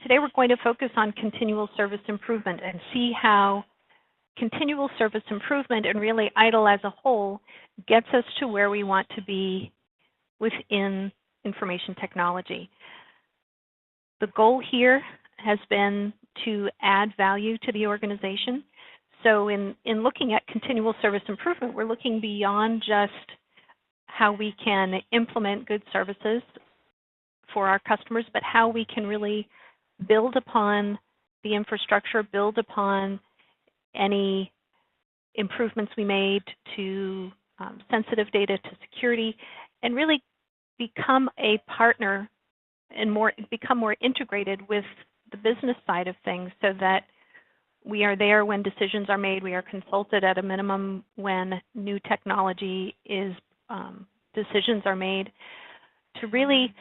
Today we're going to focus on continual service improvement and see how continual service improvement and really ITIL as a whole gets us to where we want to be within information technology. The goal here has been to add value to the organization. So in looking at continual service improvement, we're looking beyond just how we can implement good services for our customers, but how we can really build upon the infrastructure, build upon any improvements we made to sensitive data, to security, and really become a partner and become more integrated with the business side of things, so that we are there when decisions are made. We are consulted at a minimum when new technology is decisions are made, to really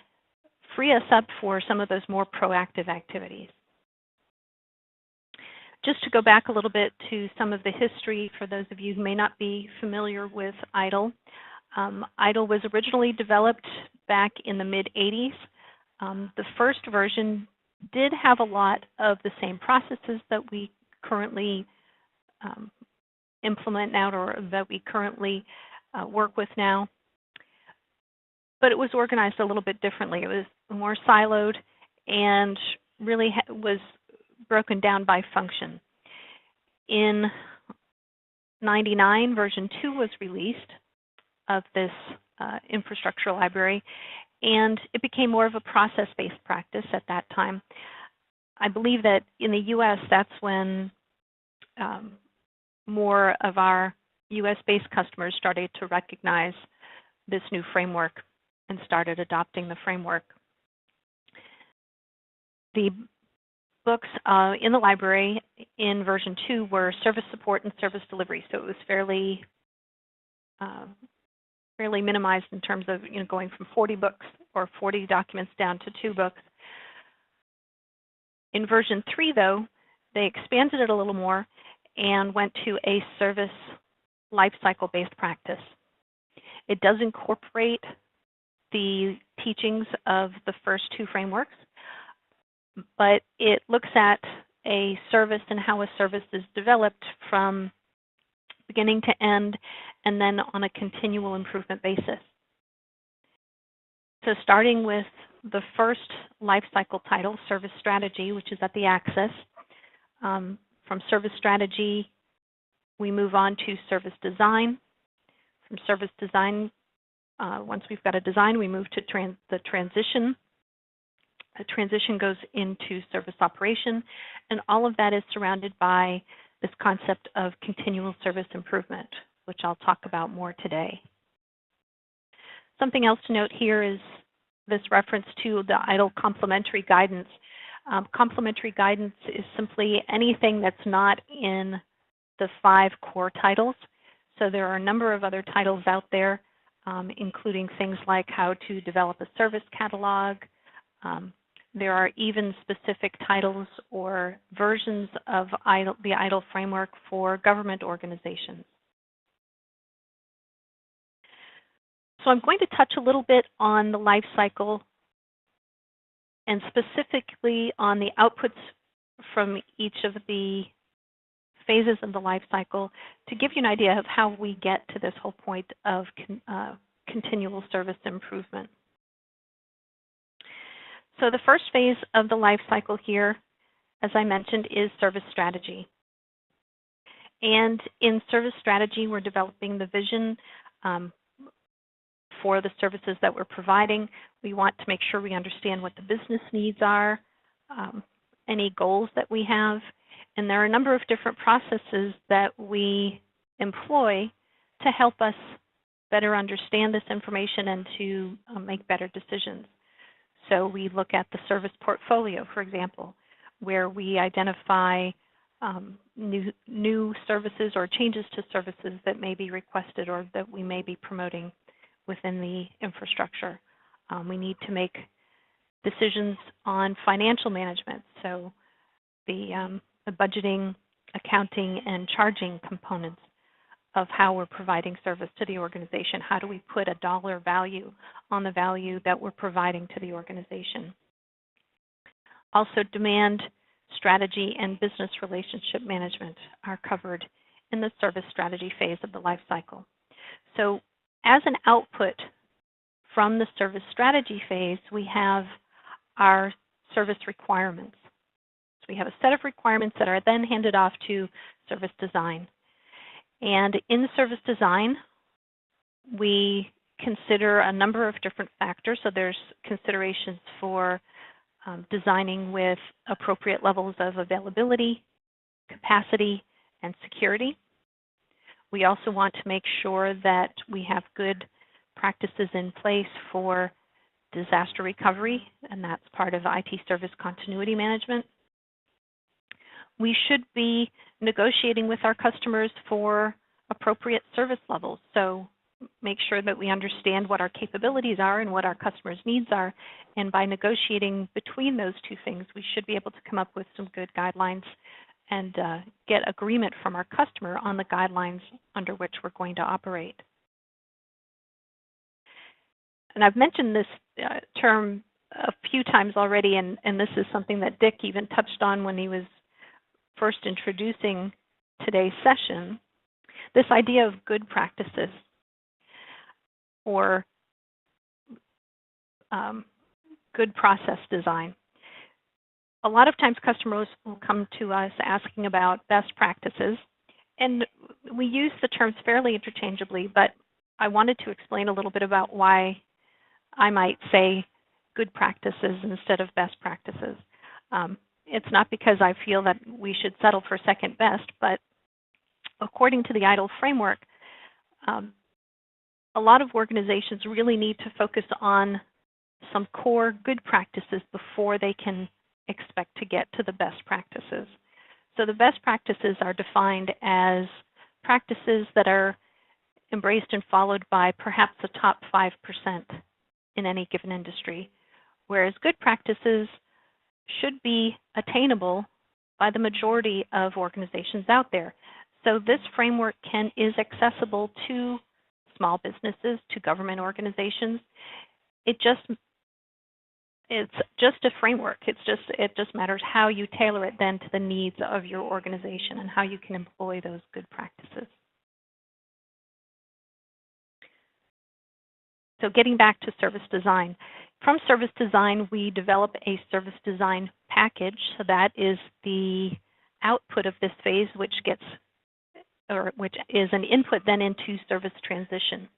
free us up for some of those more proactive activities. Just to go back a little bit to some of the history for those of you who may not be familiar with ITIL. ITIL was originally developed back in the mid-80s. The first version did have a lot of the same processes that we currently implement now, or that we currently work with now. But it was organized a little bit differently. It was more siloed and really was broken down by function. In '99, version 2 was released of this infrastructure library, and it became more of a process-based practice at that time. I believe that in the US, that's when more of our US-based customers started to recognize this new framework and started adopting the framework. The books in the library in version 2 were service support and service delivery, so it was fairly minimized in terms of going from 40 books or 40 documents down to 2 books. In version 3, though, they expanded it a little more and went to a service lifecycle-based practice. It does incorporate the teachings of the first 2 frameworks, but it looks at a service and how a service is developed from beginning to end, and then on a continual improvement basis. So starting with the first lifecycle title, Service Strategy, which is at the axis. From Service Strategy, we move on to Service Design. From Service Design, once we've got a design, we move to the transition. The transition goes into service operation, and all of that is surrounded by this concept of continual service improvement, which I'll talk about more today. Something else to note here is this reference to the ITIL complementary guidance. Complementary guidance is simply anything that's not in the 5 core titles. So there are a number of other titles out there, including things like how to develop a service catalog. There are even specific titles or versions of the ITIL framework for government organizations. So I'm going to touch a little bit on the life cycle, and specifically on the outputs from each of the phases of the life cycle, to give you an idea of how we get to this whole point of continual service improvement. So the first phase of the life cycle here, as I mentioned, is service strategy. And in service strategy, we're developing the vision for the services that we're providing. We want to make sure we understand what the business needs are, any goals that we have. And there are a number of different processes that we employ to help us better understand this information and to make better decisions. So we look at the service portfolio, for example, where we identify new services or changes to services that may be requested or that we may be promoting within the infrastructure. We need to make decisions on financial management, so the budgeting, accounting, and charging components of how we're providing service to the organization. How do we put a dollar value on the value that we're providing to the organization? Also, demand, strategy, and business relationship management are covered in the service strategy phase of the life cycle. So as an output from the service strategy phase, we have our service requirements. So we have a set of requirements that are then handed off to service design. And in service design, we consider a number of different factors. So there's considerations for designing with appropriate levels of availability, capacity, and security. We also want to make sure that we have good practices in place for disaster recovery, and that's part of IT service continuity management. We should be negotiating with our customers for appropriate service levels. So make sure that we understand what our capabilities are and what our customers' needs are. And by negotiating between those two things, we should be able to come up with some good guidelines and get agreement from our customer on the guidelines under which we're going to operate. And I've mentioned this term a few times already, and this is something that Dick even touched on when he was first introducing today's session, this idea of good practices or good process design. A lot of times customers will come to us asking about best practices, and we use the terms fairly interchangeably, but I wanted to explain a little bit about why I might say good practices instead of best practices. It's not because I feel that we should settle for second best, but according to the ITIL framework, a lot of organizations really need to focus on some core good practices before they can expect to get to the best practices. So the best practices are defined as practices that are embraced and followed by perhaps the top 5% in any given industry, whereas good practices should be attainable by the majority of organizations out there. So this framework is accessible to small businesses, to government organizations. It's just a framework. It just matters how you tailor it then to the needs of your organization and how you can employ those good practices. So getting back to service design. From service design, we develop a service design package. So that is the output of this phase, which is an input then into service transition.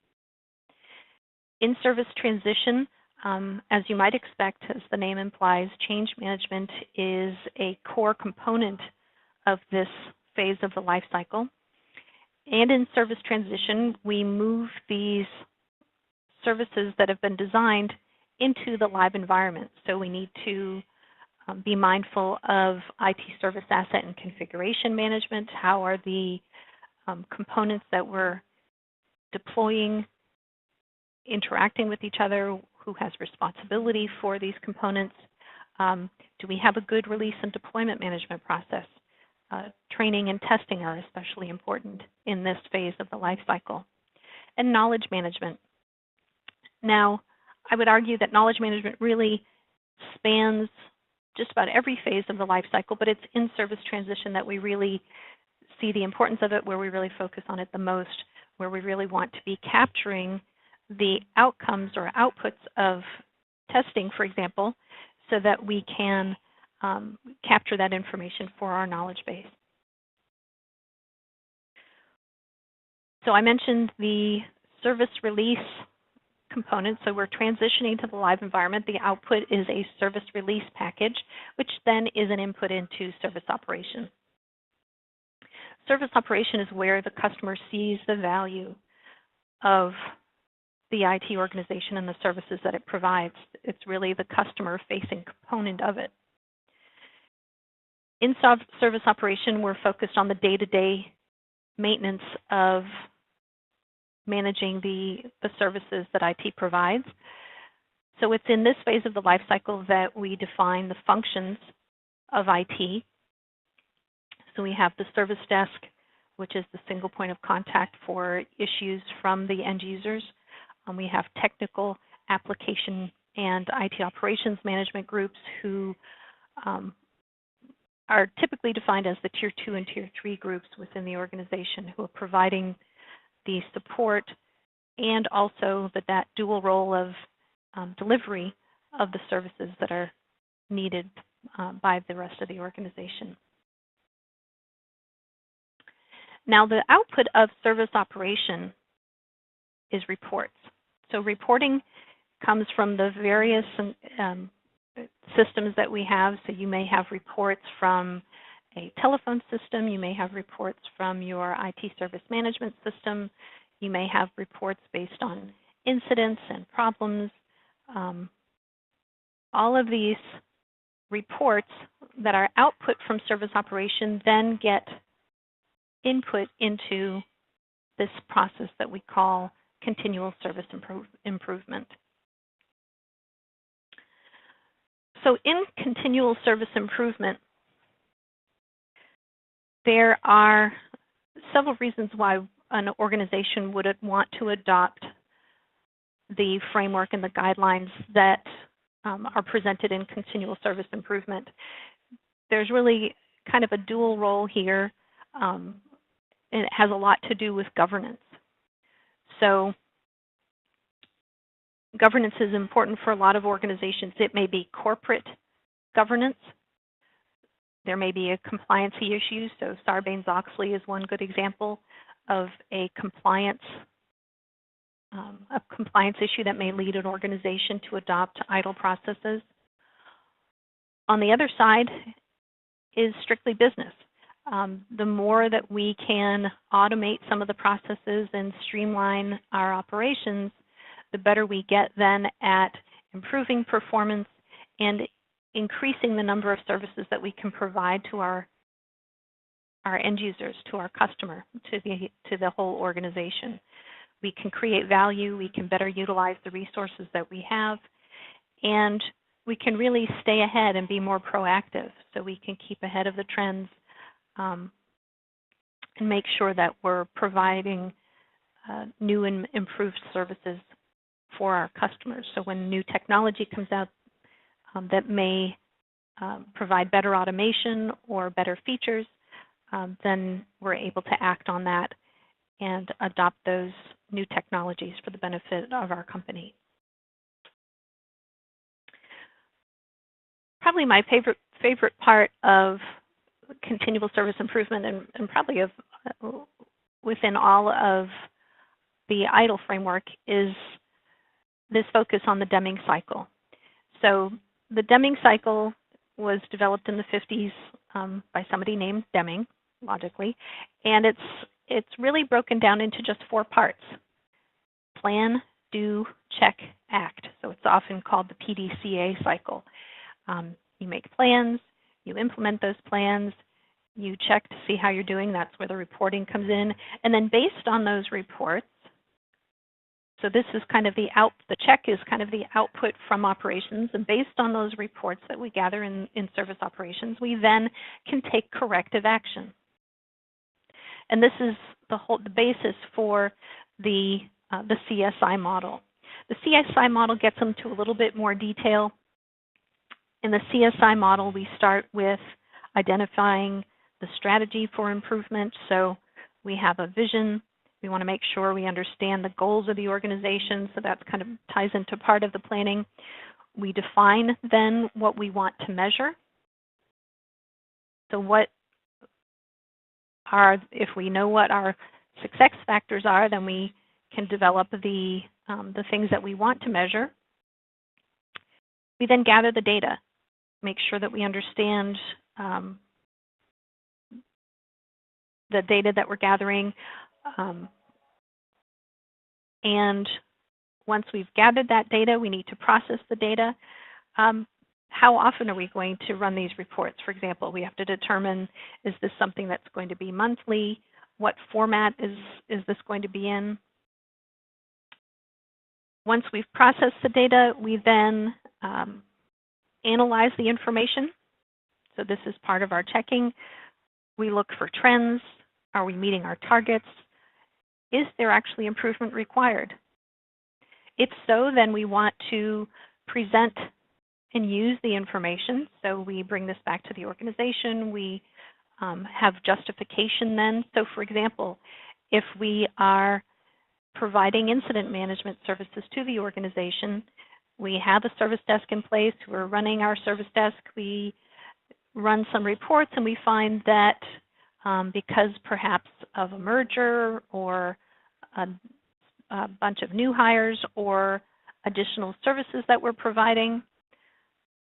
In service transition, as you might expect, as the name implies, change management is a core component of this phase of the life cycle. And in service transition, we move these services that have been designed into the live environment. So we need to be mindful of IT service asset and configuration management. How are the components that we're deploying interacting with each other? Who has responsibility for these components? Do we have a good release and deployment management process? Training and testing are especially important in this phase of the life cycle. And knowledge management. Now, I would argue that knowledge management really spans just about every phase of the life cycle, but it's in service transition that we really see the importance of it, where we really focus on it the most, where we really want to be capturing the outcomes or outputs of testing, for example, so that we can capture that information for our knowledge base. So I mentioned the service release component. So we're transitioning to the live environment. The output is a service release package, which then is an input into service operation. Service operation is where the customer sees the value of the IT organization and the services that it provides. It's really the customer-facing component of it. In service operation, we're focused on the day-to-day maintenance of managing the services that IT provides. So it's in this phase of the life cycle that we define the functions of IT. So we have the service desk, which is the single point of contact for issues from the end users. We have technical, application, and IT operations management groups who are typically defined as the Tier 2 and Tier 3 groups within the organization who are providing the support and also that dual role of delivery of the services that are needed by the rest of the organization. Now, the output of service operation is reports. So reporting comes from the various systems that we have. So you may have reports from a telephone system. You may have reports from your IT service management system. You may have reports based on incidents and problems. All of these reports that are output from service operation then get input into this process that we call continual service improvement. So in continual service improvement, there are several reasons why an organization would want to adopt the framework and the guidelines that are presented in continual service improvement. There's really kind of a dual role here, and it has a lot to do with governance. So governance is important for a lot of organizations. It may be corporate governance. There may be a compliancy issue. So Sarbanes-Oxley is one good example of a compliance issue that may lead an organization to adopt ITIL processes. On the other side is strictly business. The more that we can automate some of the processes and streamline our operations, the better we get then at improving performance and increasing the number of services that we can provide to our end users, to our customer, to the whole organization. We can create value, we can better utilize the resources that we have, and we can really stay ahead and be more proactive so we can keep ahead of the trends and make sure that we're providing new and improved services for our customers. So when new technology comes out that may provide better automation or better features, then we're able to act on that and adopt those new technologies for the benefit of our company. Probably my favorite part of continual service improvement and probably within all of the ITIL framework is this focus on the Deming Cycle. So the Deming Cycle was developed in the 50s by somebody named Deming, logically, and it's really broken down into just 4 parts: plan, do, check, act. So it's often called the PDCA cycle. You make plans, you implement those plans, you check to see how you're doing. That's where the reporting comes in. And then based on those reports, so this is kind of the check is kind of the output from operations, and based on those reports that we gather in service operations, we then can take corrective action. And this is the basis for the CSI model. The CSI model gets into a little bit more detail. In the CSI model, we start with identifying the strategy for improvement. So we have a vision. We want to make sure we understand the goals of the organization, so that kind of ties into part of the planning. We define then what we want to measure. So if we know what our success factors are, then we can develop the things that we want to measure. We then gather the data, make sure that we understand the data that we're gathering. And once we've gathered that data, we need to process the data. How often are we going to run these reports? For example, we have to determine, is this something that's going to be monthly? What format is this going to be in? Once we've processed the data, we then analyze the information. So this is part of our checking. We look for trends. Are we meeting our targets? Is there actually improvement required? If so, then we want to present and use the information. So we bring this back to the organization. We have justification then. So for example, if we are providing incident management services to the organization, we have a service desk in place. We're running our service desk. We run some reports and we find that because perhaps of a merger or a bunch of new hires or additional services that we're providing,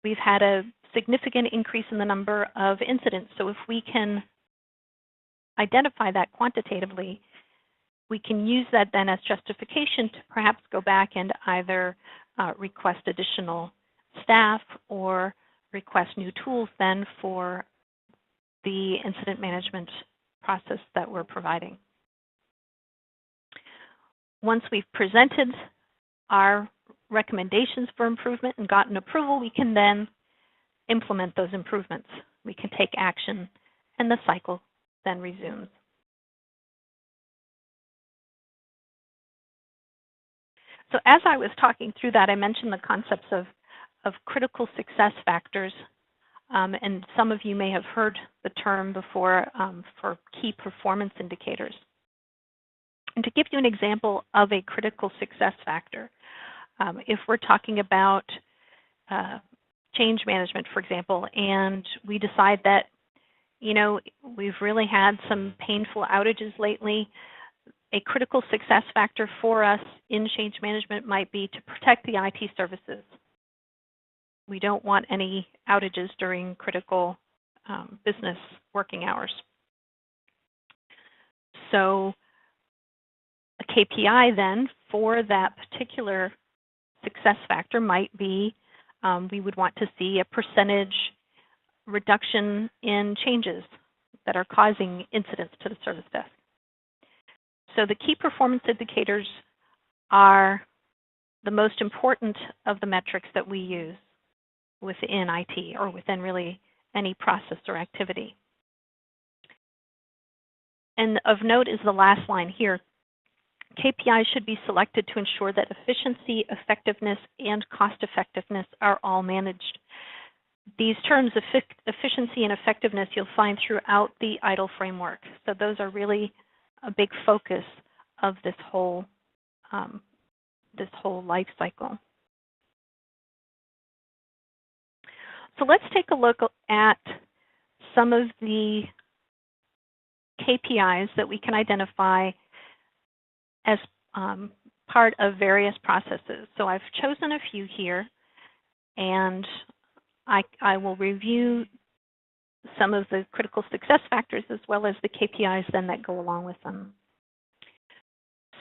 we've had a significant increase in the number of incidents. So if we can identify that quantitatively, we can use that then as justification to perhaps go back and either request additional staff or request new tools then for the incident management process that we're providing. Once we've presented our recommendations for improvement and gotten approval, we can then implement those improvements. We can take action and the cycle then resumes. So as I was talking through that, I mentioned the concepts of critical success factors, and some of you may have heard the term before for key performance indicators. And to give you an example of a critical success factor, if we're talking about change management, for example, and we decide that, you know, we've really had some painful outages lately, a critical success factor for us in change management might be to protect the IT services. We don't want any outages during critical business working hours. So a KPI then for that particular success factor might be we would want to see a percentage reduction in changes that are causing incidents to the service desk. So the key performance indicators are the most important of the metrics that we use within IT or within really any process or activity. And of note is the last line here. KPIs should be selected to ensure that efficiency, effectiveness, and cost effectiveness are all managed. These terms, efficiency and effectiveness, you'll find throughout the ITIL framework. So those are really a big focus of this whole life cycle. So let's take a look at some of the KPIs that we can identify as part of various processes. So I've chosen a few here, and I will review some of the critical success factors as well as the KPIs then that go along with them.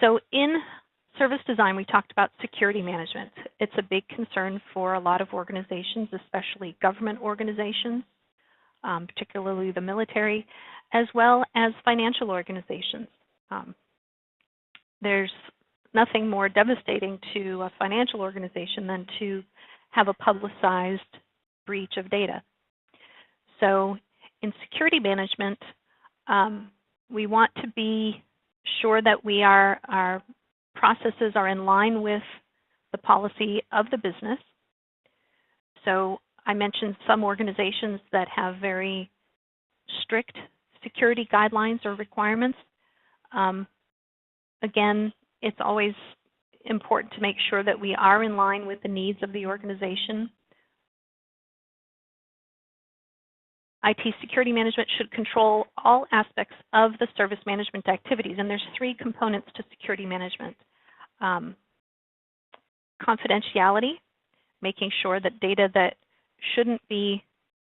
So in service design, we talked about security management. It's a big concern for a lot of organizations, especially government organizations, particularly the military, as well as financial organizations. There's nothing more devastating to a financial organization than to have a publicized breach of data. So in security management, we want to be sure that our processes are in line with the policy of the business. So I mentioned some organizations that have very strict security guidelines or requirements. Again, it's always important to make sure that we are in line with the needs of the organization. IT security management should control all aspects of the service management activities, and there's 3 components to security management. Confidentiality, making sure that data that shouldn't be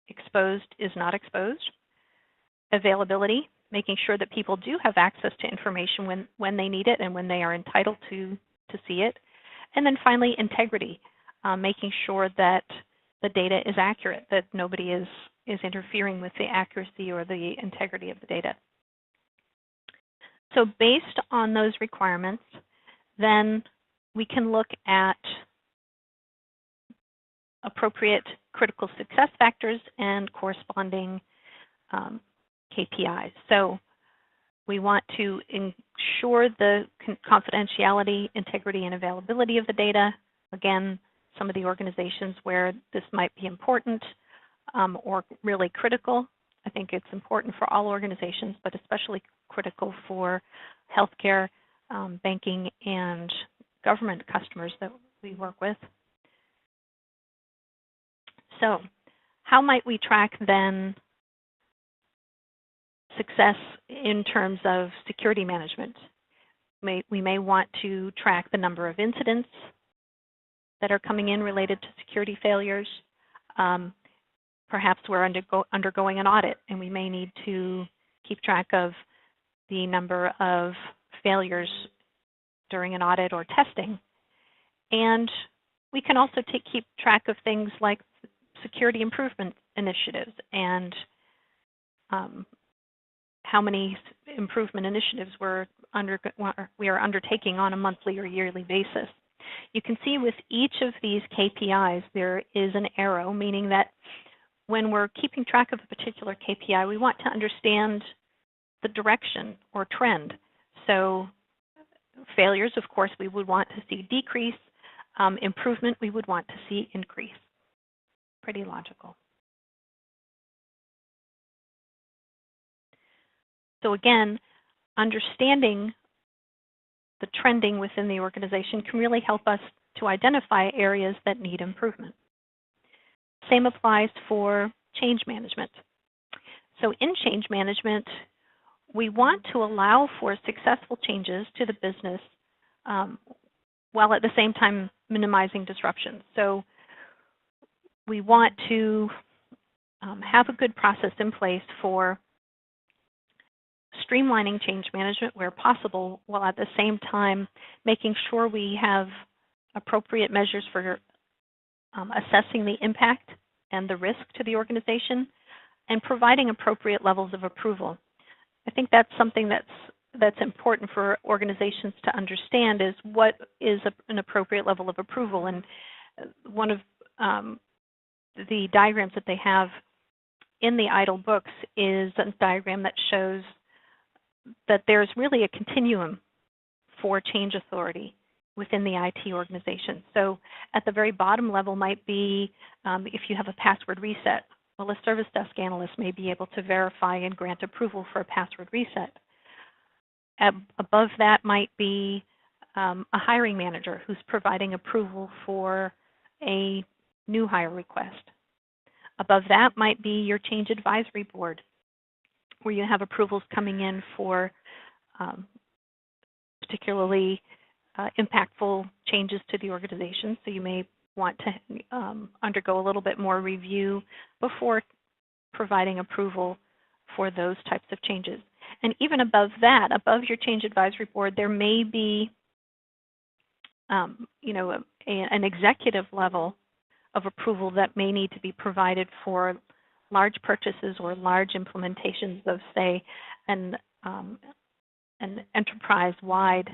exposed is not exposed. Availability, making sure that people do have access to information when they need it and when they are entitled to see it. And then finally, integrity, making sure that the data is accurate, that nobody is interfering with the accuracy or the integrity of the data. So based on those requirements, then we can look at appropriate critical success factors and corresponding KPIs. So we want to ensure the confidentiality, integrity, and availability of the data. Again, some of the organizations where this might be important or really critical. I think it's important for all organizations, but especially critical for healthcare, banking, and government customers that we work with. So how might we track then success in terms of security management? We may want to track the number of incidents that are coming in related to security failures. Perhaps we're undergoing an audit, and we may need to keep track of the number of failures during an audit or testing. And we can also keep track of things like security improvement initiatives and how many improvement initiatives we are undertaking on a monthly or yearly basis. You can see with each of these KPIs there is an arrow, meaning that when we're keeping track of a particular KPI, we want to understand the direction or trend. So failures, of course, we would want to see decrease. Improvement, we would want to see increase. Pretty logical. So again, understanding the trending within the organization can really help us to identify areas that need improvement. Same applies for change management. So in change management, we want to allow for successful changes to the business while at the same time minimizing disruption. So we want to have a good process in place for streamlining change management where possible, while at the same time making sure we have appropriate measures for assessing the impact and the risk to the organization and providing appropriate levels of approval. I think that's something that's important for organizations to understand, is what is an appropriate level of approval. And one of the diagrams that they have in the ITIL books is a diagram that shows that there's really a continuum for change authority within the IT organization. So at the very bottom level might be if you have a password reset. Well, a service desk analyst may be able to verify and grant approval for a password reset. Above that might be a hiring manager who's providing approval for a new hire request. Above that might be your change advisory board, where you have approvals coming in for particularly impactful changes to the organization. So you may want to undergo a little bit more review before providing approval for those types of changes. And even above that, above your change advisory board, there may be an executive level of approval that may need to be provided for large purchases or large implementations of, say, an enterprise-wide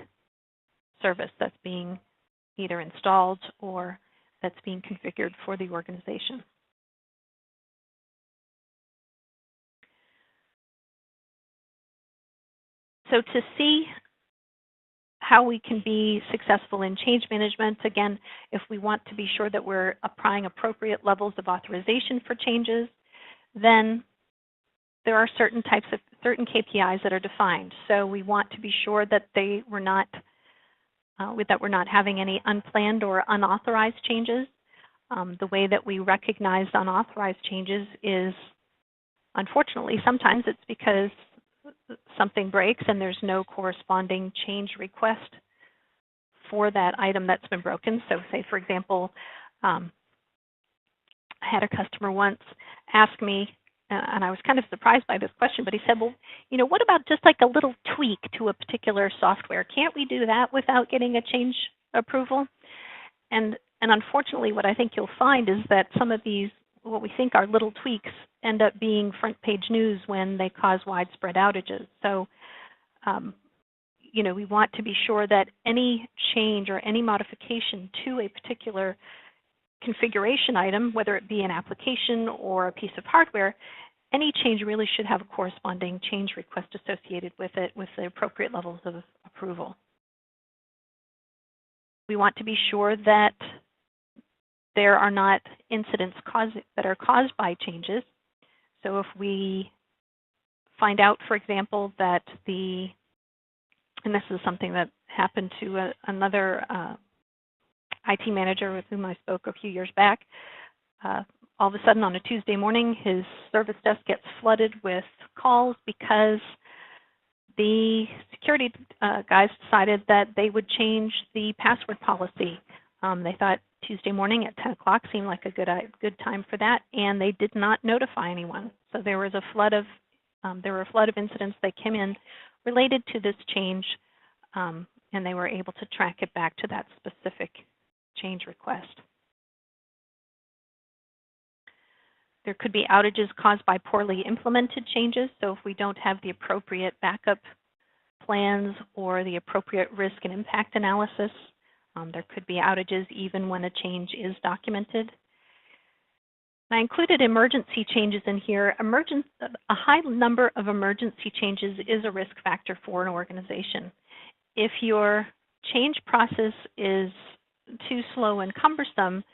service that's being either installed or that's being configured for the organization. So to see how we can be successful in change management, again, if we want to be sure that we're applying appropriate levels of authorization for changes, then there are certain KPIs that are defined. So we want to be sure that we're not having any unplanned or unauthorized changes. The way that we recognize unauthorized changes is, unfortunately, sometimes it's because something breaks and there's no corresponding change request for that item that's been broken. So say, for example, I had a customer once ask me, and I was kind of surprised by this question, but he said, well, what about just like a little tweak to a particular software? Can't we do that without getting a change approval? And unfortunately, what I think you'll find is that some of these, what we think are little tweaks, end up being front page news when they cause widespread outages. So, we want to be sure that any change or any modification to a particular configuration item, whether it be an application or a piece of hardware, any change really should have a corresponding change request associated with it with the appropriate levels of approval. We want to be sure that there are not incidents that are caused by changes. So if we find out, for example, that and this is something that happened to another IT manager with whom I spoke a few years back, all of a sudden on a Tuesday morning, his service desk gets flooded with calls because the security guys decided that they would change the password policy. They thought Tuesday morning at 10 o'clock seemed like a good time for that, and they did not notify anyone. So there was a flood of incidents that came in related to this change, and they were able to track it back to that specific change request. There could be outages caused by poorly implemented changes. So if we don't have the appropriate backup plans or the appropriate risk and impact analysis, there could be outages even when a change is documented. I included emergency changes in here. A high number of emergency changes is a risk factor for an organization. If your change process is too slow and cumbersome,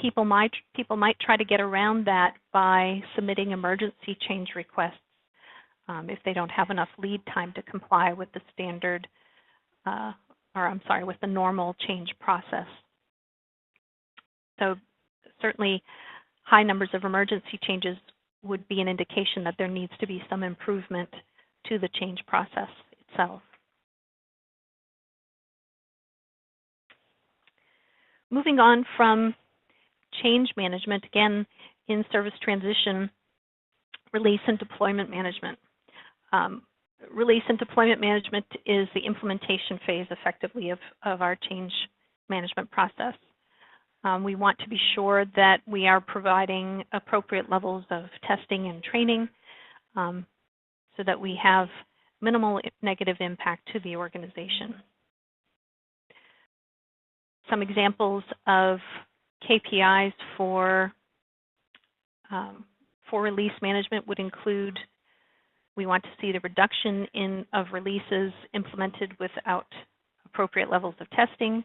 people might try to get around that by submitting emergency change requests if they don't have enough lead time to comply with the standard, with the normal change process. So certainly high numbers of emergency changes would be an indication that there needs to be some improvement to the change process itself. Moving on from change management, again, in service transition, release and deployment management. Release and deployment management is the implementation phase, effectively, of our change management process. We want to be sure that we are providing appropriate levels of testing and training so that we have minimal negative impact to the organization. Some examples of KPIs for release management would include, we want to see the reduction of releases implemented without appropriate levels of testing.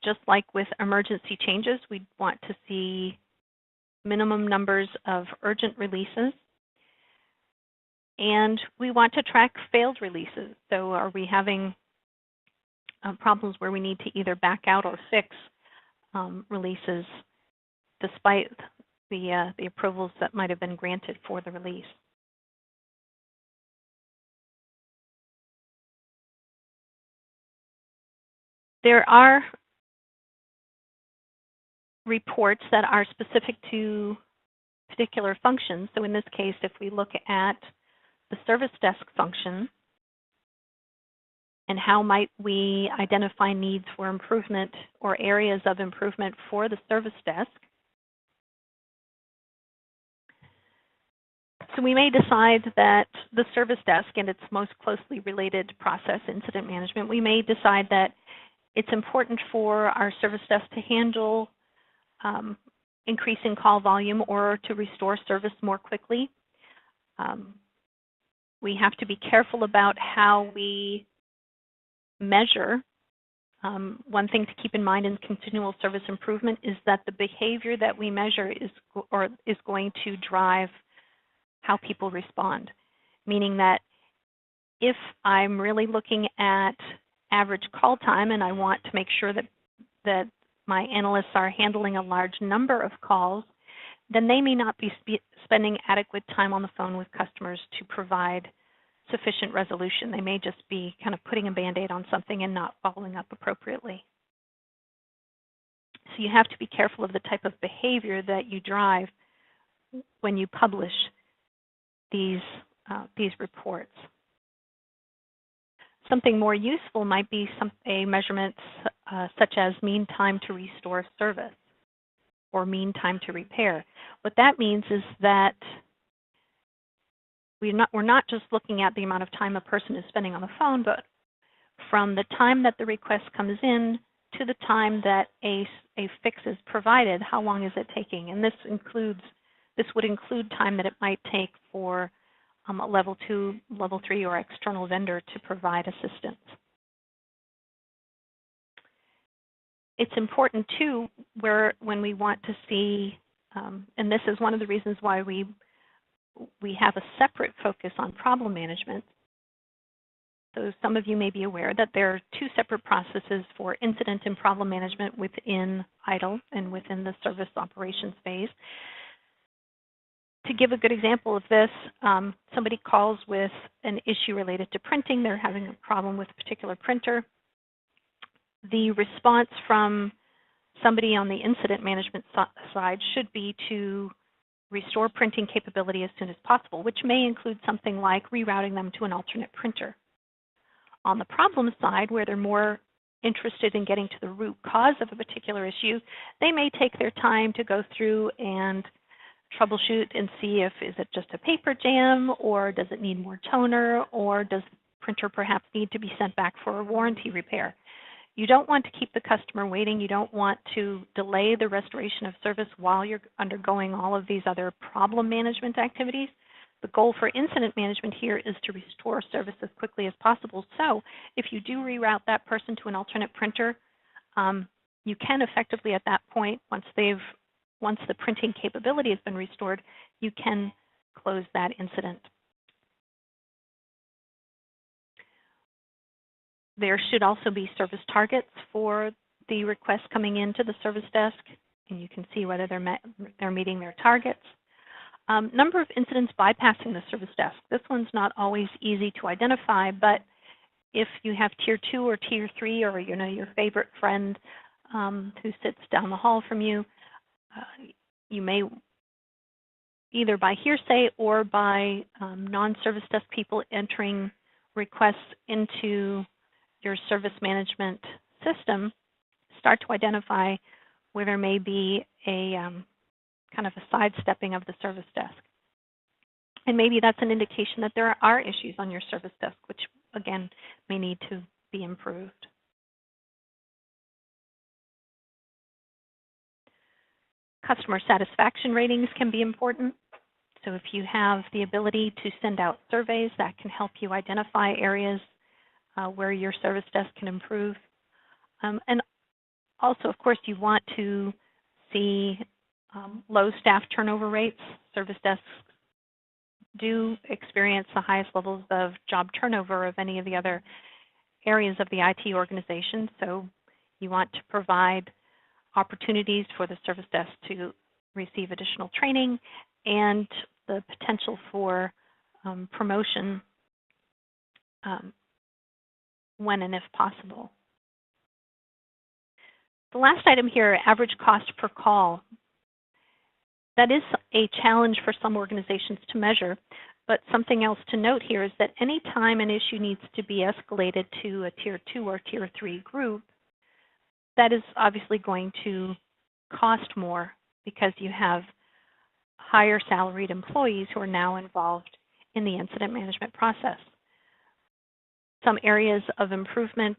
Just like with emergency changes, we want to see minimum numbers of urgent releases. And we want to track failed releases. So are we having problems where we need to either back out or fix releases despite the approvals that might have been granted for the release? There are reports that are specific to particular functions. So in this case, if we look at the service desk function and how might we identify needs for improvement or areas of improvement for the service desk, so we may decide that the service desk and its most closely related process, incident management, we may decide that it's important for our service desk to handle increasing call volume or to restore service more quickly. We have to be careful about how we measure. One thing to keep in mind in continual service improvement is that the behavior that we measure is going to drive how people respond, meaning that if I'm really looking at average call time and I want to make sure that my analysts are handling a large number of calls, then they may not be spending adequate time on the phone with customers to provide sufficient resolution. They may just be kind of putting a Band-Aid on something and not following up appropriately. So you have to be careful of the type of behavior that you drive when you publish these reports. Something more useful might be a measurement such as mean time to restore service or mean time to repair. What that means is that we're not just looking at the amount of time a person is spending on the phone, but from the time that the request comes in to the time that a fix is provided, how long is it taking? And this would include time that it might take for a level 2, level 3, or external vendor to provide assistance. it's important too, when we want to see, and this is one of the reasons why we have a separate focus on problem management. So some of you may be aware that there are two separate processes for incident and problem management within ITIL and within the service operations phase. To give a good example of this, somebody calls with an issue related to printing. They're having a problem with a particular printer. The response from somebody on the incident management side should be to restore printing capability as soon as possible, which may include something like rerouting them to an alternate printer. On the problem side, where they're more interested in getting to the root cause of a particular issue, they may take their time to go through and troubleshoot and see is it just a paper jam, or does it need more toner, or does the printer perhaps need to be sent back for a warranty repair. You don't want to keep the customer waiting. You don't want to delay the restoration of service while you're undergoing all of these other problem management activities. The goal for incident management here is to restore service as quickly as possible. So if you do reroute that person to an alternate printer, you can effectively at that point, once the printing capability has been restored, you can close that incident. There should also be service targets for the requests coming into the service desk, and you can see whether they're meeting their targets. Number of incidents bypassing the service desk. This one's not always easy to identify, but if you have Tier 2 or Tier 3, or your favorite friend who sits down the hall from you, you may either by hearsay or by non-service desk people entering requests into your service management system, start to identify where there may be a kind of a sidestepping of the service desk. And maybe that's an indication that there are issues on your service desk, which again may need to be improved. Customer satisfaction ratings can be important. So if you have the ability to send out surveys, that can help you identify areas where your service desk can improve. And also, of course, you want to see low staff turnover rates. Service desks do experience the highest levels of job turnover of any of the other areas of the IT organization. So you want to provide opportunities for the service desk to receive additional training and the potential for promotion when and if possible. The last item here, average cost per call. That is a challenge for some organizations to measure, but something else to note here is that any time an issue needs to be escalated to a Tier 2 or Tier 3 group, that is obviously going to cost more because you have higher salaried employees who are now involved in the incident management process. Some areas of improvement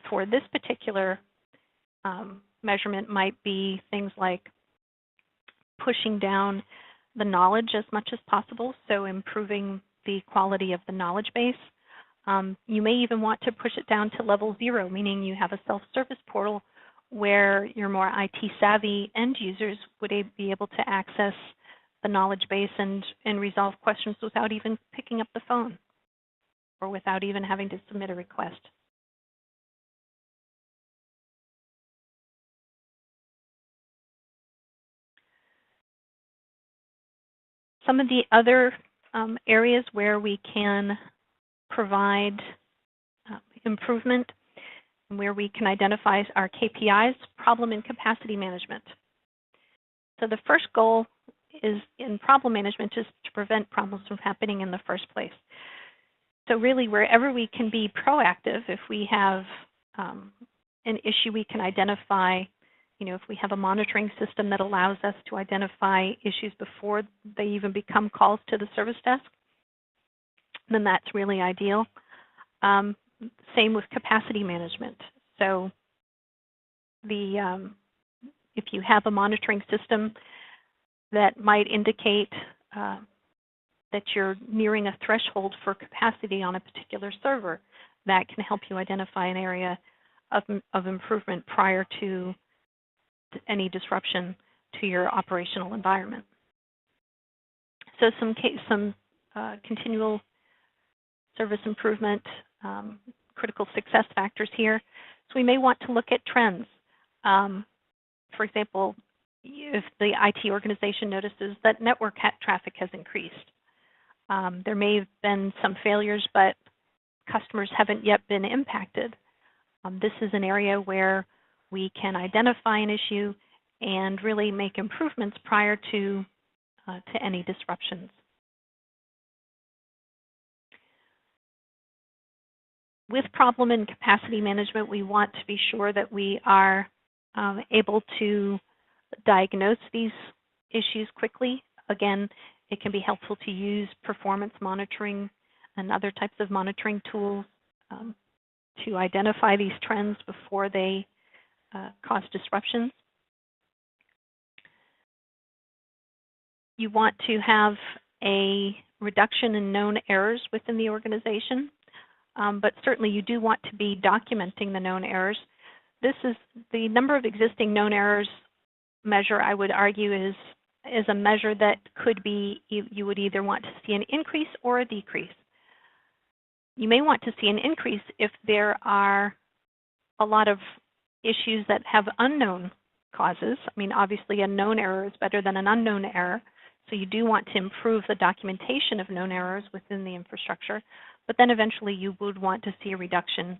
for this particular measurement might be things like pushing down the knowledge as much as possible, so improving the quality of the knowledge base. You may even want to push it down to level 0, meaning you have a self-service portal where your more IT-savvy end users would be able to access the knowledge base and resolve questions without even picking up the phone or without even having to submit a request. Some of the other areas where we can provide improvement and where we can identify our KPIs, problem and capacity management. So the first goal is in problem management is to prevent problems from happening in the first place. So really wherever we can be proactive, if we have an issue we can identify, if we have a monitoring system that allows us to identify issues before they even become calls to the service desk, then that's really ideal. Same with capacity management. So if you have a monitoring system that might indicate that you're nearing a threshold for capacity on a particular server, that can help you identify an area of improvement prior to any disruption to your operational environment. So some continual service improvement, critical success factors here. So we may want to look at trends. For example, if the IT organization notices that network traffic has increased, there may have been some failures, but customers haven't yet been impacted. This is an area where we can identify an issue and really make improvements prior to any disruptions. With problem and capacity management, we want to be sure that we are able to diagnose these issues quickly. Again, it can be helpful to use performance monitoring and other types of monitoring tools to identify these trends before they cause disruptions. You want to have a reduction in known errors within the organization, but certainly you do want to be documenting the known errors. This is the number of existing known errors measure, I would argue, is a measure that could be, you would either want to see an increase or a decrease. You may want to see an increase if there are a lot of issues that have unknown causes. I mean, obviously a known error is better than an unknown error, so you do want to improve the documentation of known errors within the infrastructure, but then eventually you would want to see a reduction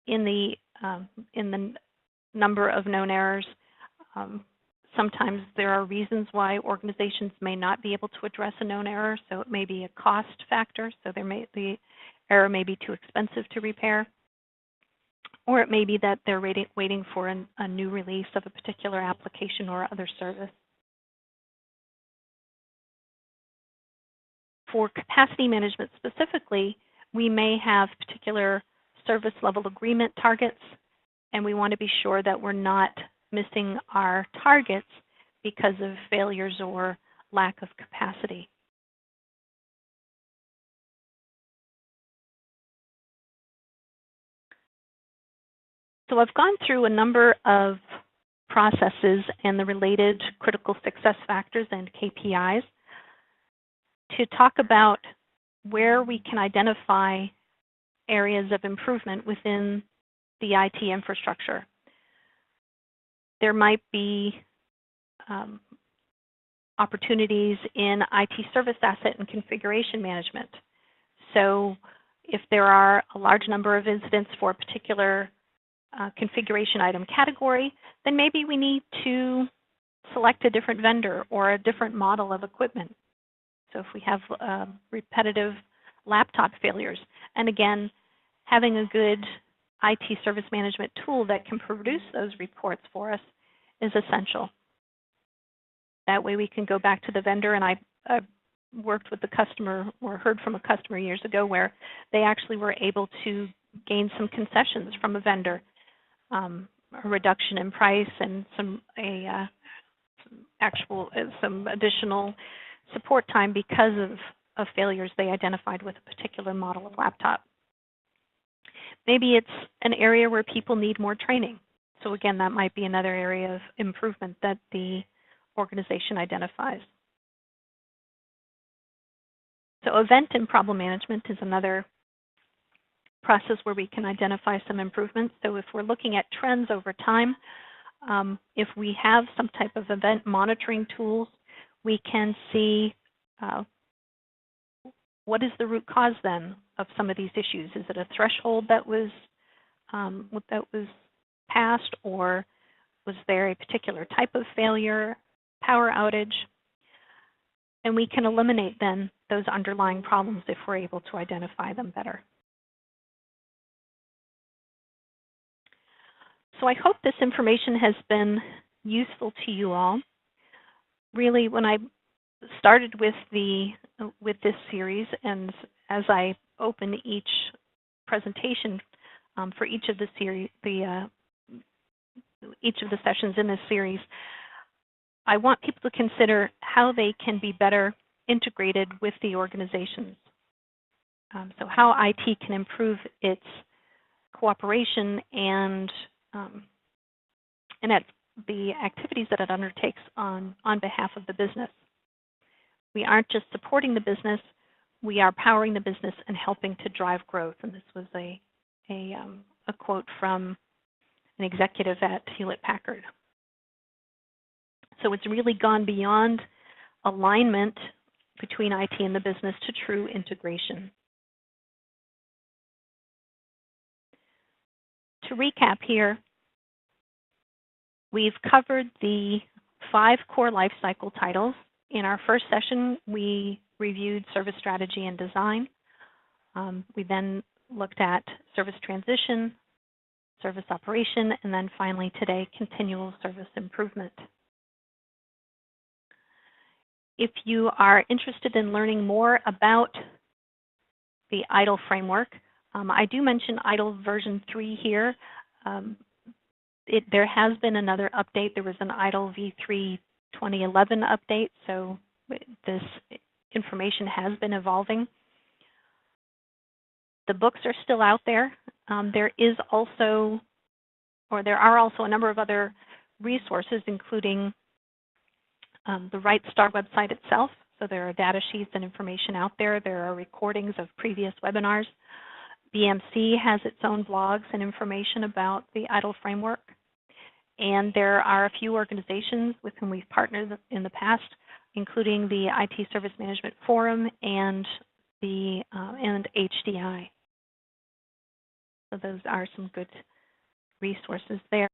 in the number of known errors. Sometimes there are reasons why organizations may not be able to address a known error, so it may be a cost factor, so the error may be too expensive to repair, or it may be that they're waiting for a new release of a particular application or other service. For capacity management specifically, we may have particular service level agreement targets, and we want to be sure that we're not missing our targets because of failures or lack of capacity. So I've gone through a number of processes and the related critical success factors and KPIs to talk about where we can identify areas of improvement within the IT infrastructure. There might be opportunities in IT service asset and configuration management. So if there are a large number of incidents for a particular configuration item category, then maybe we need to select a different vendor or a different model of equipment. So if we have repetitive laptop failures, and again, having a good IT service management tool that can produce those reports for us is essential. That way we can go back to the vendor, and I worked with the customer or heard from a customer years ago where they actually were able to gain some concessions from a vendor, a reduction in price and some additional support time because of failures they identified with a particular model of laptop. Maybe it's an area where people need more training. So again, that might be another area of improvement that the organization identifies. So event and problem management is another process where we can identify some improvements. So if we're looking at trends over time, if we have some type of event monitoring tools, we can see what is the root cause then of some of these issues. Is it a threshold that was passed, or was there a particular type of failure, power outage? And we can eliminate then those underlying problems if we're able to identify them better. So I hope this information has been useful to you all. Really, when I started with this series, and as I open each presentation for each of the series, each of the sessions in this series, I want people to consider how they can be better integrated with the organizations. So how IT can improve its cooperation and at the activities that it undertakes on behalf of the business. We aren't just supporting the business, we are powering the business and helping to drive growth. And this was a quote from an executive at Hewlett-Packard. So it's really gone beyond alignment between IT and the business to true integration. To recap here, we've covered the 5 core lifecycle titles. In our first session, we reviewed service strategy and design. We then looked at service transition, service operation, and then finally today, continual service improvement. If you are interested in learning more about the ITIL framework, I do mention ITIL version 3 here. There has been another update. There was an ITIL V3 2011 update, so this information has been evolving. The books are still out there. There are also a number of other resources, including the RightStar website itself. So there are data sheets and information out there. There are recordings of previous webinars. BMC has its own blogs and information about the ITIL framework. And there are a few organizations with whom we've partnered in the past, including the IT Service Management Forum and HDI. So those are some good resources there.